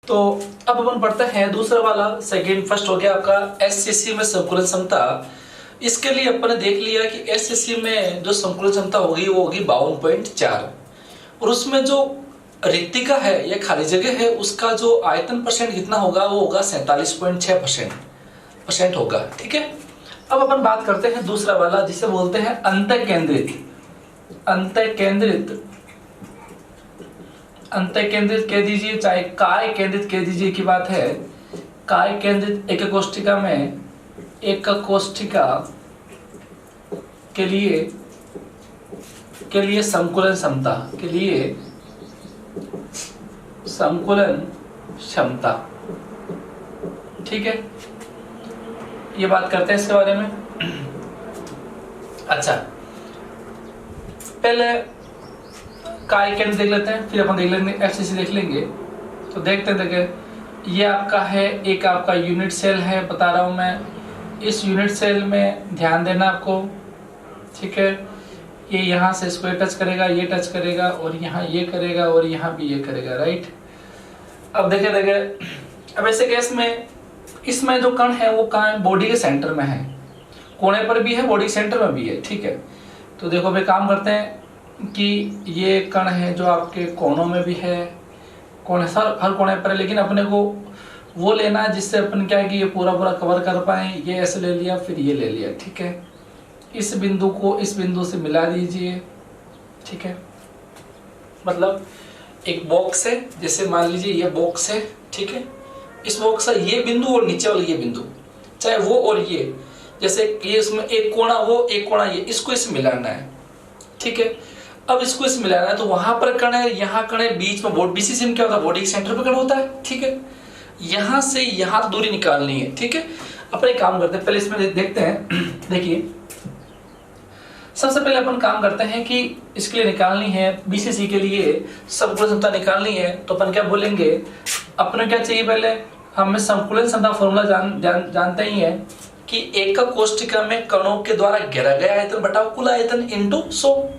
तो अब अपन पढ़ते हैं दूसरा वाला। सेकंड फर्स्ट हो गया आपका एससीसी में संकुलन क्षमता। इसके लिए अपन ने देख लिया कि एससीसी में जो संकुलन क्षमता होगी वो होगी 52.4 और उसमें जो रिक्तिका है या खाली जगह है उसका जो आयतन परसेंट कितना होगा वो होगा 47.6% होगा। ठीक है। अब अपन बात करते हैं दूसरा वाला जिसे बोलते हैं अंतः केंद्रित कह दीजिए चाहे काय केंद्रित कह दीजिए की बात है। काय केंद्रित एक कोष्ठिका में एक कोष्ठिका के लिए संकुलन क्षमता। ठीक है, ये बात करते हैं इसके बारे में। अच्छा, पहले काय केंद्र देख लेते हैं, फिर अपन देख लेंगे एफसीसी देख लेंगे। तो देखते हैं, देखिए ये आपका है, एक आपका यूनिट सेल है, बता रहा हूं मैं। इस यूनिट सेल में ध्यान देना आपको। ठीक है, ये यहाँ से इसको टच करेगा, ये टच करेगा और यहाँ ये करेगा और यहाँ भी ये करेगा। राइट। अब देखिए अब ऐसे केस में इसमें जो कण है वो कहाँ है, बॉडी के सेंटर में है, कोने पर भी है, बॉडी के सेंटर में भी है। ठीक है, तो देखो भाई काम करते हैं कि ये कण है जो आपके कोनों में भी है, कोने सर हर कोने पर है, लेकिन अपने को वो लेना है जिससे अपन क्या है कि ये पूरा कवर कर पाए। ये ऐसे ले लिया, फिर ये ले लिया। ठीक है, इस बिंदु को इस बिंदु से मिला दीजिए। ठीक है, मतलब एक बॉक्स है, जैसे मान लीजिए ये बॉक्स है। ठीक है, इस बॉक्स का ये बिंदु और नीचे वाला ये बिंदु, चाहे वो और ये, जैसे ये इसमें एक कोना वो एक कोना ये, इसको इसमें मिलाना है। ठीक है, अब इसको इसमें मिलाना है तो वहां पर कण है, यहाँ कण है, बीच में बोर्ड बीसीसी में क्या होता है, बॉडी के सेंटर पर कण होता है। ठीक है, यहां से यहां दूरी निकालनी है। ठीक है, अपने काम करते हैं, पहले इसमें देखते हैं। देखिए सबसे पहले अपन काम करते हैं कि इसके लिए निकालनी है, बीसीसी के लिए संकुलन क्षमता निकालनी है। तो अपन क्या बोलेंगे, अपने क्या चाहिए, पहले हमें संकुलन क्षमता फॉर्मूला जानते ही है कि एकक कोष्ठिका में कणों के द्वारा घेरा गया आयतन बटा कुल आयतन इंटू 100।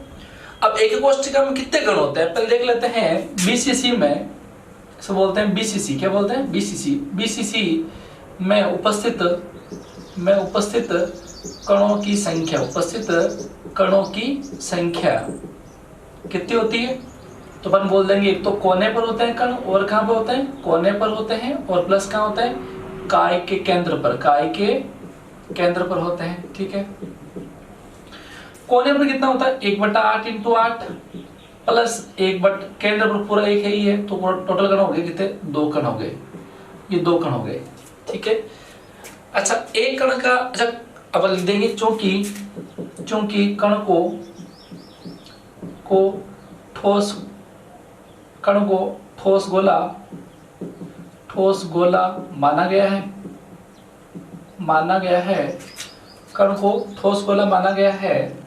अब एकक कोष्ठिका में कितने कण होते हैं, पहले देख लेते हैं। बीसीसी में इसे बोलते हैं बीसीसी, क्या बोलते हैं, बीसीसी में उपस्थित कणों की संख्या कितनी होती है। तो अपन बोल देंगे एक तो कोने पर होते हैं कण, और कहां पर होते हैं, कोने पर होते हैं, और प्लस कहां होते हैं, काय के केंद्र पर होते हैं। ठीक है, कोने पर कितना होता है, 1/8 × 8 प्लस 1 केंद्र पर पूरा एक है ही है, तो टोटल कण हो गए कितने, 2 कण हो गए, ये 2 कण हो गए। ठीक है, अच्छा एक कण का, अच्छा अब लिख देंगे चूंकि कण को ठोस गोला माना गया है, कण को ठोस गोला माना गया है,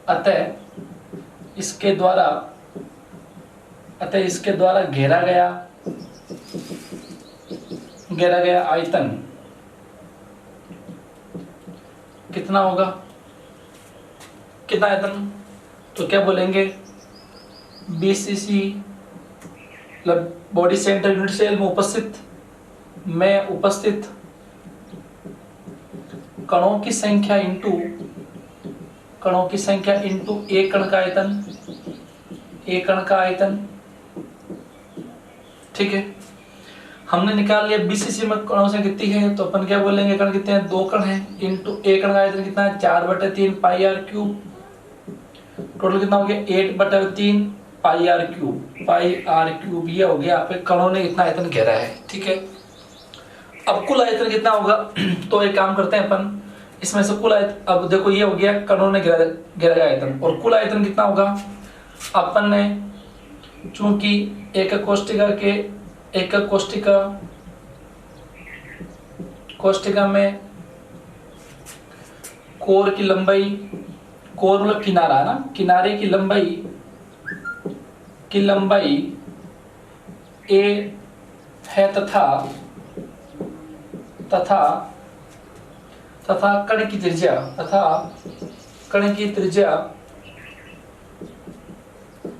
अतः इसके द्वारा घेरा गया आयतन कितना होगा, कितना आयतन, तो क्या बोलेंगे, बीसीसी मतलब बॉडी सेंटर यूनिट सेल में उपस्थित कणों की संख्या इंटू एक कण का आयतन। ठीक है, हमने निकाल लिया बीसीसी में कणों से कितनी है, तो अपन क्या बोलेंगे, कण कितने हैं, 2 कण हैं, इंटू एक कण का आयतन कितना है, 4/3 πr3। टोटल कितना हो गया, 8/3 πr3 ये हो गया, आपके कणों ने इतना आयतन घेरा है। ठीक है, अब कुल आयतन कितना होगा, तो एक काम करते हैं अपन, इसमें से कुल आयतन, अब देखो ये हो गया कणों ने घेरा गया आयतन, और कुल आयतन कितना होगा, अपन ने चूंकि एकक कोष्ठिका में कोर की लंबाई, कोर मतलब किनारा है ना, किनारे की लंबाई a है तथा कण की त्रिज्या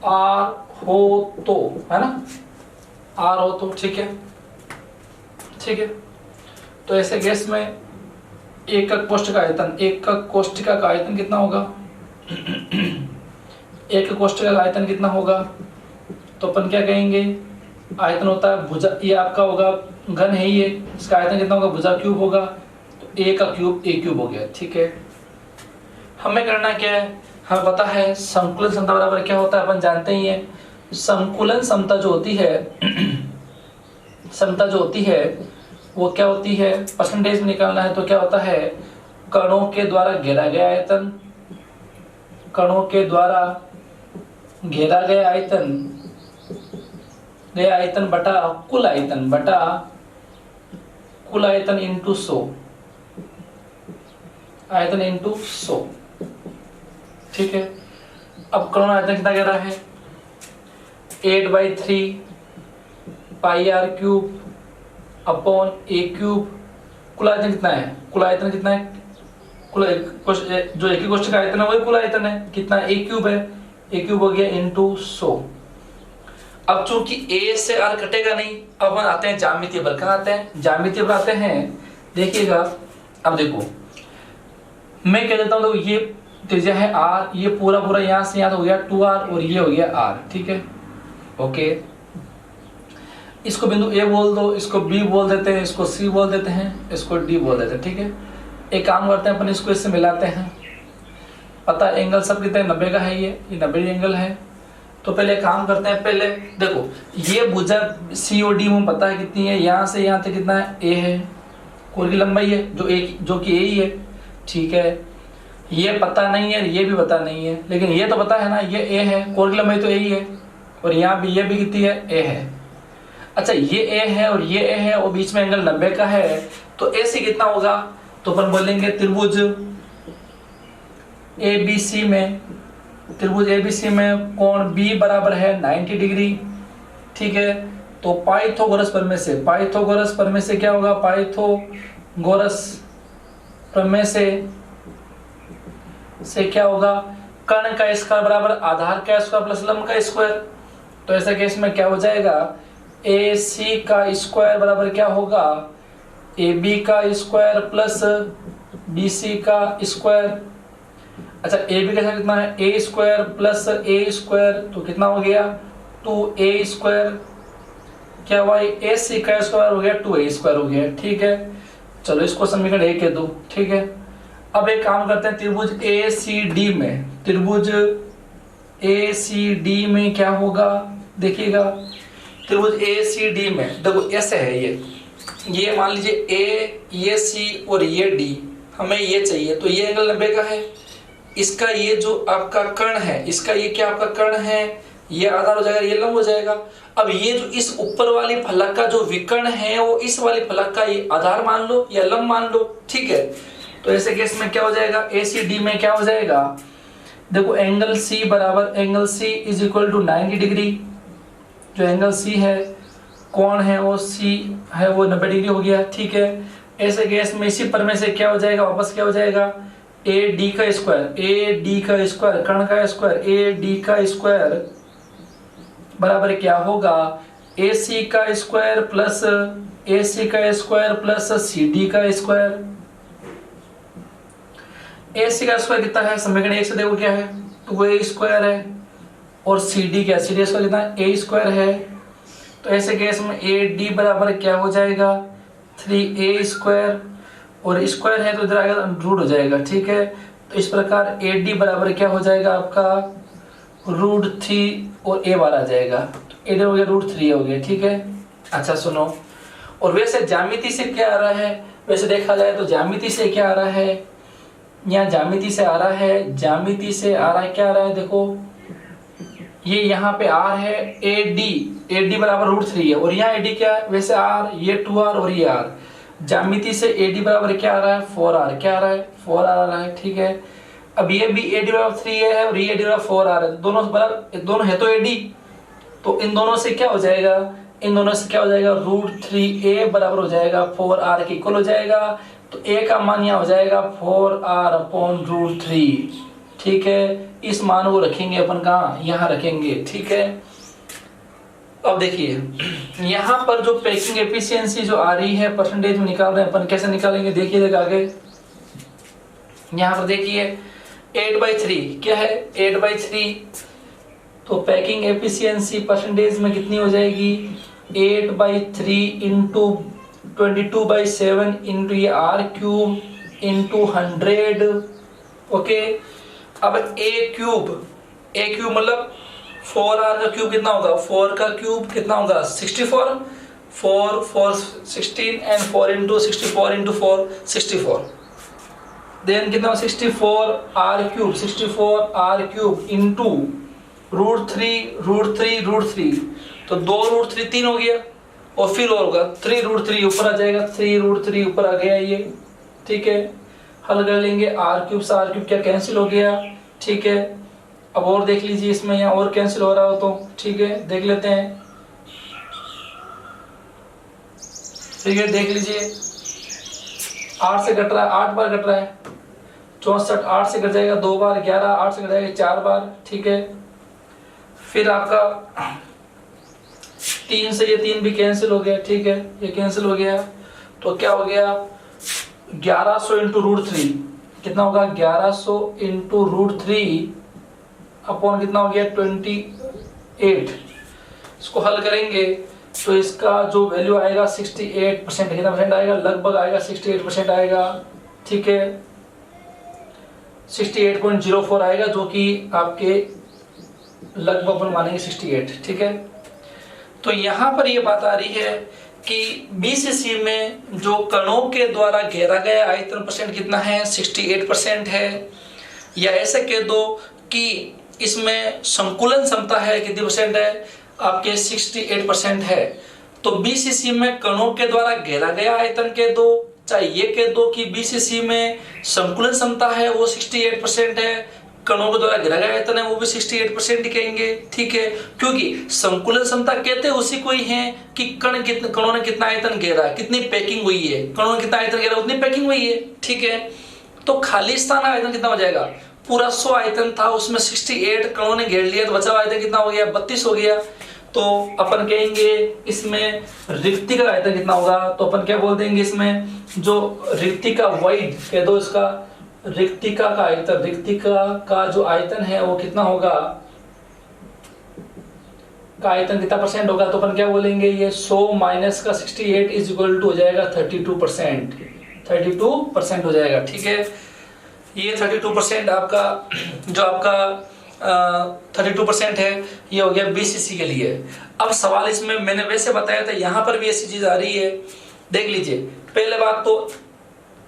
r हो तो, है ना, आर हो तो ठीक है, ठीक है। तो ऐसे गैस में एकक कोष्ठक आयतन, एकक कोष्ठिका का आयतन कितना होगा? एकक कोष्ठिका का आयतन कितना होगा? तो अपन क्या कहेंगे, आयतन होता है भुजा, ये आपका होगा घन है ये, इसका आयतन कितना होगा? भुजा क्यूब होगा, तो ए का क्यूब ए क्यूब हो गया, ठीक है। हमें करना क्या है, हमें पता है संकुलन समता बराबर क्या होता है, अपन जानते ही है। संकुलन समता जो होती है समता जो होती है वो क्या होती है, परसेंटेज में निकालना है तो क्या होता है, कणों के द्वारा घेरा गया आयतन, कणों के द्वारा घेरा गया आयतन बटा कुल आयतन इंटू 100, आयतन इंटू 100, ठीक है। अब कणों आयतन कितना कह रहा है, 8/3 pi r cube upon a cube. कुल आयतन कितना है, कुल आयतन कितना है, जो एक ही कोष्ठक का आयतन है वही कुल आयतन है, कितना ए क्यूब है, ए क्यूब हो गया इंटू 100। अब चूंकि ए से आर कटेगा नहीं, अब हम आते हैं ज्यामितीय बल। कहाँ आते हैं, ज्यामितीय बल आते हैं, देखिएगा। अब देखो मैं कह देता हूं, तो ये त्रिज्या है आर, ये पूरा पूरा यहां से यहां हो गया 2r और ये हो गया r, ठीक है, ओके। इसको बिंदु ए बोल दो, इसको बी बोल देते हैं, इसको सी बोल देते हैं, इसको डी बोल देते हैं, ठीक है। एक काम करते हैं अपन, इसको इससे मिलाते हैं। पता है एंगल सब कितने, 90 का है, ये 90 एंगल है। तो पहले काम करते हैं, पहले देखो ये भुजा सी और डी में पता है कितनी है, यहाँ से यहाँ तक कितना है, ए है, कोण की लंबाई है जो कि ए ही है, ठीक है। ये पता नहीं है, ये भी पता नहीं है, लेकिन ये तो पता है ना, ये ए है, कोण की लंबाई तो ए ही है, और यहाँ भी ये भी कितनी है, ए है। अच्छा ये ए है और ये ए है और बीच में एंगल 90 का है, तो ए सी कितना होगा, तो अपन बोलेंगे त्रिभुज ABC में कोण B बराबर है 90 डिग्री, ठीक है। तो पाइथागोरस प्रमेय से क्या होगा, पाइथागोरस प्रमेय से क्या होगा, कर्ण का स्क्वायर बराबर आधार का स्क्वायर प्लस लंब का स्क्वायर। तो ऐसा केस में क्या हो जाएगा, AC का स्क्वायर बराबर क्या होगा, AB का स्क्वायर प्लस BC का स्क्वायर। अच्छा AB का कितना है, A square plus A square, तो कितना हो गया 2A स्क्वायर, क्या हुआ, AC का स्क्वायर हो गया 2A स्क्वायर हो गया, ठीक है। चलो इसको समीकरण 1 कह दो, ठीक है। अब एक काम करते हैं, त्रिभुज ACD में क्या होगा, देखिएगा त्रिभुज ACD में देखो ऐसे है, ये मान लीजिए A, ये C और ये D, हमें ये चाहिए, तो ये एंगल 90 का है, इसका ये जो आपका कर्ण है, इसका ये क्या आपका कर्ण है, ये आधार हो जाएगा, ये लंब हो जाएगा। अब ये जो इस ऊपर वाली फलक का जो विकर्ण है वो इस वाली फलक का ये आधार मान लो या लंब मान लो, ठीक है। तो ऐसे केस में क्या हो जाएगा, ACD में क्या हो जाएगा, देखो angle C is equal to 90 degree, जो एंगल C है, कोण है वो C है वो 90 डिग्री हो गया, ठीक है। ऐसे केस में इसी प्रमेय से क्या हो जाएगा, वापस क्या हो जाएगा, AD का स्क्वायर, कर्ण का स्क्वायर, AD का स्क्वायर बराबर क्या होगा, AC का स्क्वायर प्लस CD का स्क्वायर। AC का स्क्वायर कितना है, समीकरण 1 से देखो क्या है, 2A स्क्वायर है, और CD का स्क्वायर कितना है, A स्क्वायर है। तो ऐसे केस में AD बराबर क्या हो जाएगा, 3A स्क्वायर, और स्क्वायर है तो इधर आएगा रूट हो जाएगा, ठीक है। तो इस प्रकार AD बराबर क्या हो जाएगा आपका √3 और A बार आ जाएगा, तो AD हो गया √3 हो गया, ठीक है। अच्छा सुनो, और वैसे ज्यामिति से क्या आ रहा है, वैसे देखा जाए तो ज्यामिति से क्या आ रहा है, यहाँ ज्यामिति से आ रहा है, क्या आ रहा है, देखो ये यहाँ पे R है, AD बराबर √3 है, और यहाँ AD क्या है, वैसे R, ये 2R और ये R, ज्यामिति से AD बराबर क्या आ रहा है, 4R, क्या आ रहा है, 4R आ रहा है, ठीक है। अब ये भी AD बराबर 3 है और ये AD बराबर 4R है, दोनों है तो AD, तो इन दोनों से क्या हो जाएगा, √3A बराबर हो जाएगा 4R के इक्वल हो जाएगा। तो A का मान यहाँ हो जाएगा 4R अपॉन √3, ठीक है। इस मान को रखेंगे अपन कहाँ, यहाँ रखेंगे, ठीक है। अब देखिए यहाँ पर जो पैकिंग एफिशिएंसी जो आ रही है परसेंटेज में निकाल रहे हैं अपन, कैसे निकालेंगे देखिए आगे। यहाँ पर देखिए 8/3 क्या है 8/3, तो पैकिंग एफिशिएंसी परसेंटेज में कितनी हो जाएगी 8/3 इंटू 22/7 इंटू ये r³ इंटू 100। ओके, अब a³ मतलब 4r का क्यूब कितना होगा, 4 का क्यूब कितना होगा 64, 4 4 16 एंड 4 इंटू 64 इंटू 4 64, देन कितना 64r³ इंटू √3 तो 2√3 3 हो गया, और फिर और होगा 3√3 ऊपर आ जाएगा, 3√3 ऊपर आ गया ये, ठीक है। हल कर लेंगे, r³ से r³ क्या कैंसिल हो गया, ठीक है। अब और देख लीजिए इसमें, यहाँ और कैंसिल हो रहा हो तो ठीक है देख लेते हैं, ठीक है देख लीजिए 8 से कट रहा है, 8 बार कट रहा है, 64 8 से कट जाएगा 2 बार, 11 8 से कट जाएगा 4 बार, ठीक है। फिर आपका 3 से ये 3 भी कैंसिल हो गया, ठीक है ये कैंसिल हो गया, तो क्या हो गया 1100 इंटू √3 कितना होगा 1100 इंटू √3 अपॉन कितना हो गया 28। इसको हल करेंगे तो इसका जो वैल्यू आएगा 68%, कितना परसेंट आएगा लगभग आएगा 68% आएगा, ठीक है 68.04 आएगा, जो कि आपके लगभग अपन मानेंगे 68, ठीक है। तो यहाँ पर ये बात आ रही है कि बीसीसी में जो कणों के द्वारा घेरा गया आयतन परसेंट कितना है 68% है, या ऐसे कह दो कि इसमें संकुलन क्षमता है कितनी परसेंट है आपके 68% है। तो बीसीसी में कणों के द्वारा घेरा गया आयतन कह दो, चाहे ये कह दो कि बीसीसी में संकुलन क्षमता है वो 68% है, कणों के द्वारा घेरा गया आयतन है वो भी 68% ही कहेंगे, ठीक है। क्योंकि संकुलन क्षमता कहते उसी को ही है कि कणों ने कितना आयतन घेरा, कितनी पैकिंग हुई है, कणों ने कितना आयतन घेरा उतनी पैकिंग हुई है, ठीक है। तो खाली स्थान आयतन कितना हो जाएगा, पूरा 100 आयतन था उसमें 68 कणों ने घेर लिया, तो बचा हुआ आयतन कितना हो गया 32 हो गया। तो अपन कहेंगे इसमें रिक्तिका आयतन कितना होगा, तो अपन क्या बोल देंगे इसमें जो रिक्तिका वॉइड कह दो, इसका रिक्तिका का आयतन, रिक्तिका का जो आयतन है वो कितना होगा, का आयतन कितना परसेंट होगा, तो अपन क्या बोलेंगे ये 100 माइनस का 68 इज इक्वल टू हो जाएगा 32%, 32% हो जाएगा, ठीक है। ये 32% आपका जो आपका 32% है ये हो गया बीसीसी के लिए। अब सवाल इसमें मैंने वैसे बताया था, यहाँ पर भी ऐसी चीज आ रही है, देख लीजिए। पहले बात तो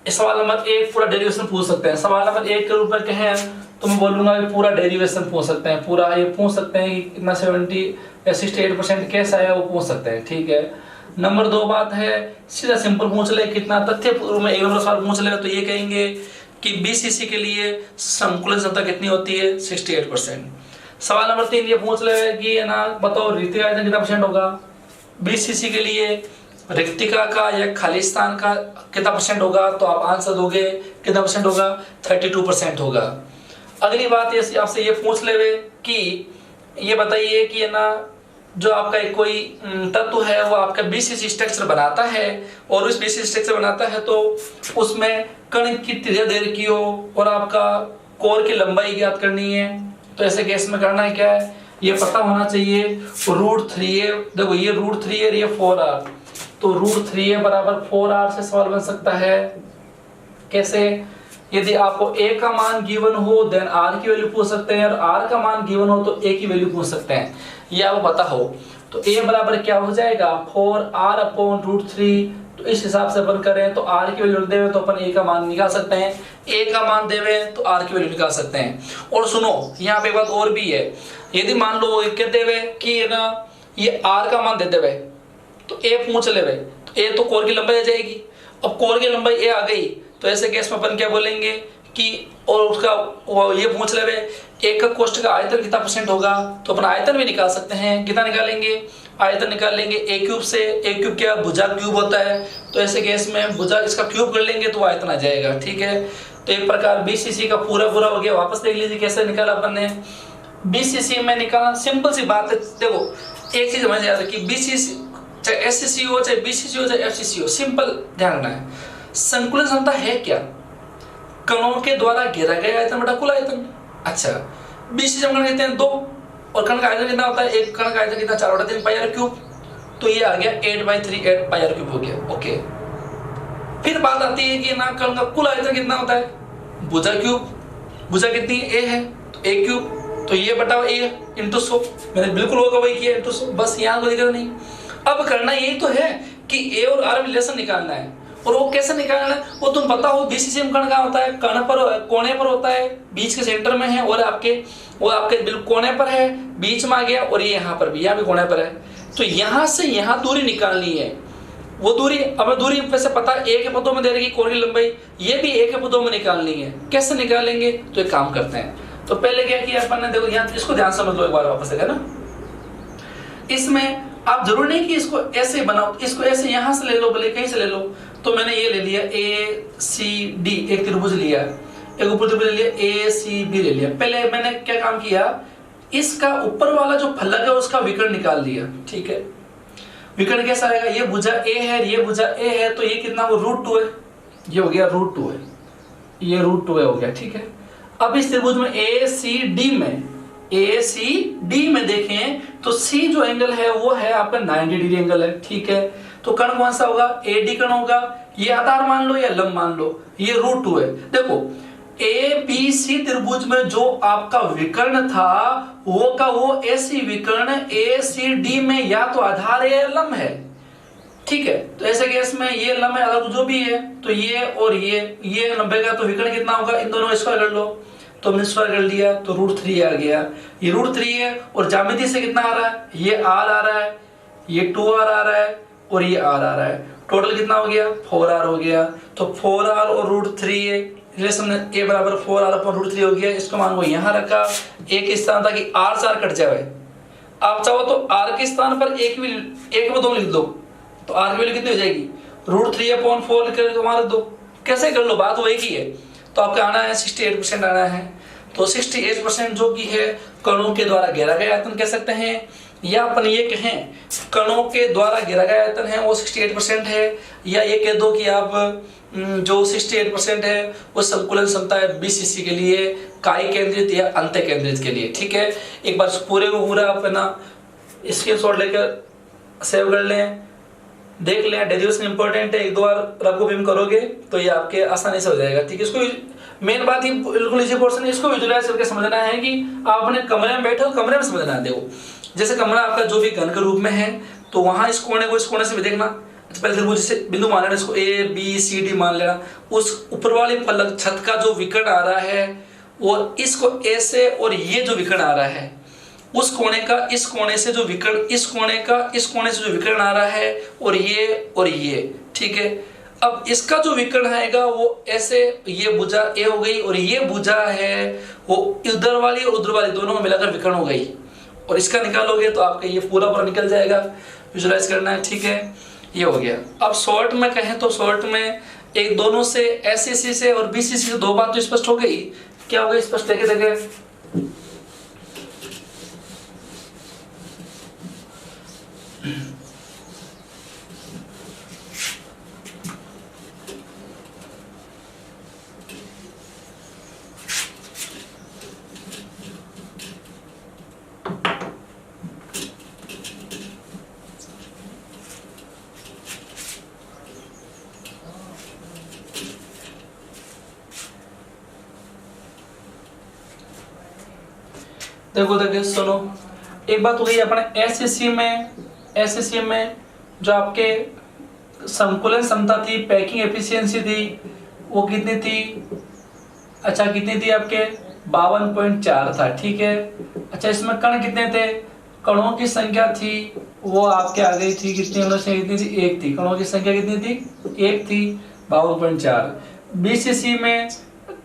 सवाल नंबर 1 पूरा डेरिवेशन पूछ सकते हैं, सवाल नंबर 1 के रूप में कहें तो मैं बोलूंगा पूरा डेरिवेशन पूछ सकते हैं, पूरा ये पूछ सकते हैं कि कितना 70 या 68% कैसा है वो पूछ सकते हैं, ठीक है। नंबर 2 बात है सीधा सिंपल पूछ ले, कितना तथ्य पूर्व में 1 नंबर सवाल पूछ ले तो ये कहेंगे कि बीसीसी के लिए संकुलन क्षमता कितनी होती है 68%। सवाल नंबर 3 ये पूछ ले कि ना बताओ रिक्तिका आयतन कितना परसेंट होगा, बीसीसी के लिए रिक्तिका का या खाली स्थान का कितना परसेंट होगा, तो आप आंसर दोगे कितना परसेंट होगा 32% होगा। अगली बात ये आपसे ये पूछ ले कि ये बताइए कि ना जो आपका एक कोई तत्व है वो आपका बीसीसी स्ट्रक्चर बनाता है, और उस बीसीसी स्ट्रक्चर बनाता है तो उसमें कण की त्रिज्या दे रखी हो और आपका कोर की लंबाई ज्ञात करनी है। तो ऐसे केस में करना है क्या है, ये पता होना चाहिए √3a, देखो ये √3 है ये 4r, तो √3a बराबर 4r से सवाल बन सकता है। कैसे, यदि आपको a का मान गिवन हो देन r की वैल्यू पूछ सकते हैं, और r का मान गिवन हो तो a की वैल्यू पूछ सकते हैं, ये आपको पता हो। तो a बराबर क्या हो जाएगा 4r अपॉन √3, तो इस हिसाब से अपन करें तो r की वैल्यू देवे तो अपन a का मान निकाल सकते हैं, a का मान देवे तो r की वैल्यू निकाल सकते हैं। और सुनो यहाँ पे बात और भी है, यदि मान लो क्या देवे कि ना ये r का मान दे देवे तो a पूछ लेवे, तो a तो कोर की लंबाई आ जाएगी। अब कोर की लंबाई a आ गई तो ऐसे केस में अपन क्या बोलेंगे कि और उसका ये पूछ लेवे एक का कोष्ठ का आयतन कितना परसेंट होगा, तो अपन आयतन भी निकाल सकते हैं। कितना निकालेंगे, आयतन निकाल लेंगे a³ से, a³ क्या भुजा क्यूब होता है, तो ऐसे केस में भुजा इसका क्यूब कर लेंगे तो आयतन आ जाएगा, ठीक है। तो एक प्रकार बीसीसी का पूरा हो गया। वापस देख लीजिए कैसे निकाला अपन ने, बीसीसी में निकालना सिंपल सी बात है। देखो एक चीज समझ याद रखिए, बीसीसी चाहे एससीसी हो, चाहे बीसीसी हो, चाहे एफसीसी हो, सिंपल ध्यान रखना है। संकुलन क्षमता है क्या? कणों के द्वारा घेरा गया आयतन बटा कुल आयतन। अच्छा, बीसीसी में कहते हैं 2 और कण का आयतन कितना होता है? एक कण का आयतन कितना? 4/3 पाई आर क्यूब। तो ये आ गया 8/3 8 पाई आर क्यूब हो गया। ओके, फिर बात आती है कि ना कण का कुल आयतन कितना होता है? भुजा क्यूब। भुजा कितनी? ए है तो ए क्यूब, तो ये बटा ए इंटू 100। मैंने बिल्कुल होगा वही किया इंटू 100, बस यहाँ कोई दिक्कत नहीं। अब करना यही तो है कि ए और आर रिलेशन निकालना है। और वो कैसे निकालना है? वो तुम पता हो बीसीसी में कण कहाँ होता है? कण पर कोने पर होता है, बीच के सेंटर में है, और आपके बिल्कुल कोने पर है, बीच में आ गया, और ये यहाँ पर भी, यहाँ भी कोने पर है। तो यहाँ से यहाँ दूरी निकालनी है। वो दूरी, हमें दूरी वैसे पता है, ए के पदों में दे रही कोण की लंबाई, ये भी ए के पदों में निकालनी है। कैसे निकालेंगे? तो एक काम करते हैं। तो पहले क्या किया अपन ने, देखो यहाँ इसको ध्यान समझ लो एक बार वापस है ना। इसमें आप जरूर नहीं कि इसको ऐसे बनाओ, इसको ऐसे यहां से ले लो, भले कहीं से ले लो। तो मैंने ये ले लिया ए सी डी, एक त्रिभुज लिया, एक ऊपर त्रिभुज ले लिया, ए सी बी ले लिया। पहले मैंने क्या काम किया, इसका ऊपर वाला जो फलक है उसका विकर्ण निकाल दिया। ठीक है, विकर्ण कैसा आएगा? ये भुजा ए है, ये भुजा ए है, तो ये कितना वो √2 है, ये हो गया √2 है, ये √2 है हो गया। ठीक है, अब इस त्रिभुज में ए सी डी में देखें तो सी जो एंगल है वो है आपका 90 डिग्री एंगल है। ठीक है, तो कण कौन सा होगा? एडी कण होगा। ये आधार मान लो या लंब मान लो, ये √2 है। देखो ए बी सी त्रिभुज में जो आपका विकर्ण था वो ऐसी विकर्ण ए सी डी में या तो आधार है या लंब है। ठीक है, तो ऐसे केस में ये लंब है, अगर जो भी है तो ये और ये 90 का, तो विकर्ण कितना होगा? इन दोनों स्क्वायर कर लो, तो हमने स्क्वायर कर लिया तो √3 आ गया। ये √3 है, और ज्यामिति से कितना आ रहा है? ये r आ रहा है, ये 2r आ रहा है, और ये r आ रहा है। टोटल कितना हो गया? 4r हो गया। तो 4r और √3 है, रिलेशन a बराबर 4r/√3 हो गया। इसको मान लो यहाँ रखा, एक स्थान था कि r से r कट जाए। आप चाहो तो r के स्थान पर एक में 2 लिख दो, तो r की वैल्यू कितनी हो जाएगी? √3/4 लिख कर वहां रख दो, कैसे कर लो, बात वही की है। तो आपका आना है 68% आना है। तो 68% जो कि है कणों के द्वारा घेरा गया आयतन कह सकते हैं, या अपन ये कहें कणों के द्वारा घेरा गया आयतन है वो 68% है, या ये कह दो कि आप जो 68% है वो संकुलन क्षमता है बीसीसी के लिए, काई केंद्रित या अंत्य केंद्रित के लिए। ठीक है, एक बार पूरे को पूरा आप ना स्क्रीनशॉट लेकर सेव कर लें, देख लें। डेरिवेशन इंपॉर्टेंट है, एक दो बार रघु भीम करोगे तो ये आपके आसानी से हो जाएगा। ठीक है, इसको मेन बात ही बिल्कुल इजी पोर्शन है, इसको विजुअलाइज करके समझना है कि आप अपने कमरे में बैठे हो, कमरे में समझना है। देखो जैसे कमरा आपका जो भी घन के रूप में है, तो वहां इस कोने को इस कोने से भी देखना। पहले त्रिभुज से बिंदु मान लेना, इसको ए बी सी डी मान लेना। उस ऊपर वाले फलक छत का जो विकर्ण आ रहा है और इसको ऐसे, और ये जो विकर्ण आ रहा है उस कोने का इस कोने से जो विकर्ण, इस कोने का इस कोने से जो विकर्ण आ रहा है, और ये। ठीक है, अब इसका जो विकर्ण आएगा वो ऐसे, ये भुजा ए हो गई, और ये भुजा है वो उधर वाली और उधर वाली दोनों में मिलाकर विकर्ण हो गई, और इसका निकालोगे तो आपका ये पूरा निकल जाएगा। विजुलाइज करना है। ठीक है, ये हो गया। अब शॉर्ट में कहें तो शॉर्ट में एक दोनों से एससीसी से और बीसीसी से 2 बात तो स्पष्ट हो गई। क्या हो गया स्पष्ट? देखे देखो सुनो, एक बात हो गई अपने एससीसी में जो आपके संकुलन क्षमता थी, पैकिंग एफिशिएंसी थी, वो कितनी थी? अच्छा कितनी थी आपके? 52.4 था। ठीक है, अच्छा इसमें कण कितने थे? कणों की संख्या थी वो आपके आ गई थी कितनी? कितनी थी? 1 थी। कणों की संख्या कितनी थी? 1 थी, 52.4। बीसीसी में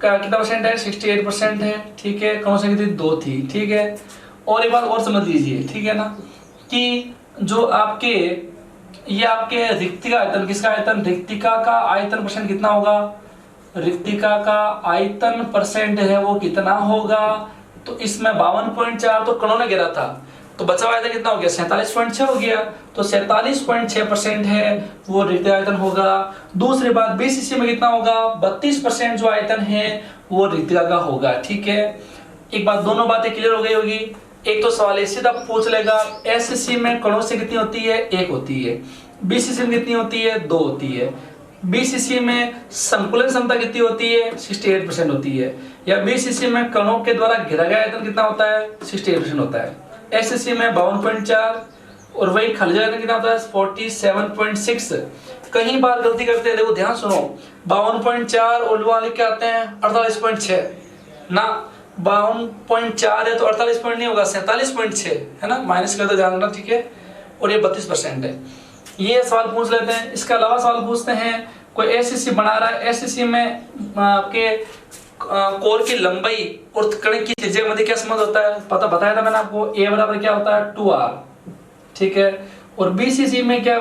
कितना परसेंट है? 68% है। ठीक है, कौन सी थी? 2 थी। ठीक है, और एक बात और समझ लीजिए, ठीक है ना, कि जो आपके ये आपके रिक्तिका आयतन, किसका आयतन? रिक्तिका का आयतन परसेंट कितना होगा? रिक्तिका का आयतन परसेंट है वो कितना होगा? तो इसमें 52.4 तो कणों ने घेरा था, तो बचा हुआ आयतन कितना हो गया 47.6 हो गया। तो 47.6% है वो रिक्त आयतन होगा। दूसरी बात बीसीसी में कितना होगा 32% जो आयतन है वो रिक्तिका का होगा। ठीक है, एक बात दोनों बातें क्लियर हो गई होगी। एक तो सवाल सीधा पूछ लेगा एससीसी में कणों से कितनी होती है 1 होती है, बीसीसी में कितनी होती है 2 होती है, बीसीसी में संकुलन क्षमता कितनी होती है 68% होती है, या बीसीसी में कणों के द्वारा घेरा गया आयतन कितना होता है 68% होता है। एससीसी में 52.4 और वही खाली आयतन कितना होता है 47.6। कहीं बार गलती करते हैं, देखो ध्यान सुनो, 52.4 और वाले क्या आते हैं 48.6 ना, 52.4 है तो 48 पॉइंट नहीं होगा 47.6 है ना, माइनस कर दो ध्यान रखना। ठीक है, और ये 32% है। ये सवाल पूछ लेते हैं। इसके अलावा सवाल पूछते हैं कोई एससीसी बना रहा है, एससीसी में आपके कोर की लंबाई और कण की त्रिज्या के मध्य क्या संबंध होता है, पता बताया था मैंने आपको, a बराबर क्या होता है 2r। ठीक है, और बीसीसी में क्या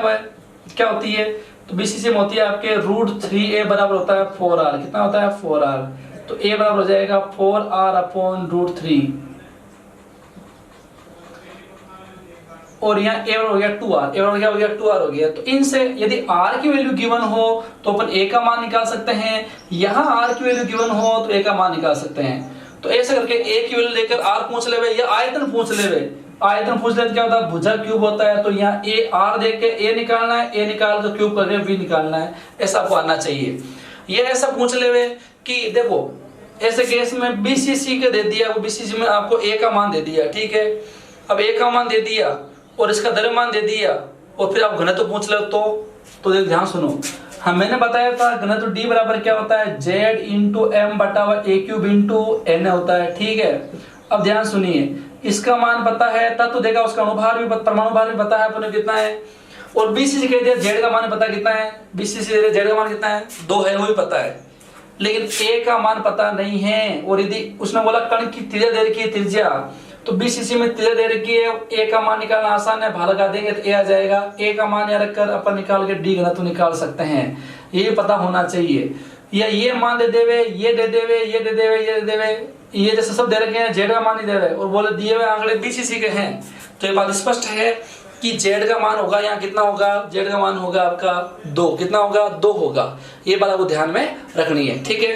होती है, तो बीसीसी में होती है आपके √3a बराबर होता है 4r। कितना होता है 4r, तो a बराबर हो जाएगा 4r/√3 और यहाँ a बराबर हो गया 2r, a बराबर क्या हो गया 2r हो गया। तो इनसे यदि r की वैल्यू गिवन हो तो अपन a का मान निकाल सकते हैं, यहाँ r की वैल्यू गिवन हो तो a का मान निकाल सकते हैं। तो ऐसे करके a की वैल्यू लेकर r पूछ लेवे या आयतन पूछ लेवे, आयतन पूछ ले तो क्या होता है भुजा क्यूब होता है। तो यहाँ a r देख के a निकालना है, a निकाल कर क्यूब करके v निकालना है, ऐसा आपको आना चाहिए। ये ऐसा पूछ लेवे कि देखो ऐसे केस में बीसीसी के दे दिया, वो बीसीसी में आपको a का मान दे दिया। ठीक है, अब a का मान दे दिया और इसका द्रव्यमान दे दिया और फिर आप घनत्व पूछ लो तो ध्यान सुनो, मैंने बताया था घनत्व D बराबर क्या होता है Z × m/a³ n होता है। ठीक है, अब ध्यान सुनिए, इसका मान पता है तब तो देगा, उसका अणुभार भी परमाणु भार भी पता है अपने कितना है, और बीसीसी कह दिया Z का मान पता कितना है, बीसीसी Z का मान कितना है 2 है वो भी पता है, लेकिन a का मान पता नहीं है। और यदि उसने बोला कण की त्रिज्या दे रखी है त्रिज्या, तो बीसीसी में त्रिज्या दे रखी है, a का मान निकालना आसान है, भाग लगा देंगे तो a आ जाएगा। a का मान याद रखकर अपन निकाल के d घनत्व निकाल सकते हैं, ये पता होना चाहिए। या ये मान दे देवे, ये दे देवे, ये दे देवे, ये दे देवे, ये जैसे सब दे रखे हैं, z का मान नहीं दे रहे और बोले दिए हुए आंकड़े बीसीसी के हैं, तो ये बात स्पष्ट है कि z का मान होगा यहाँ कितना होगा, z का मान होगा आपका 2, कितना होगा 2 होगा। ये बात आपको ध्यान में रखनी है। ठीक है।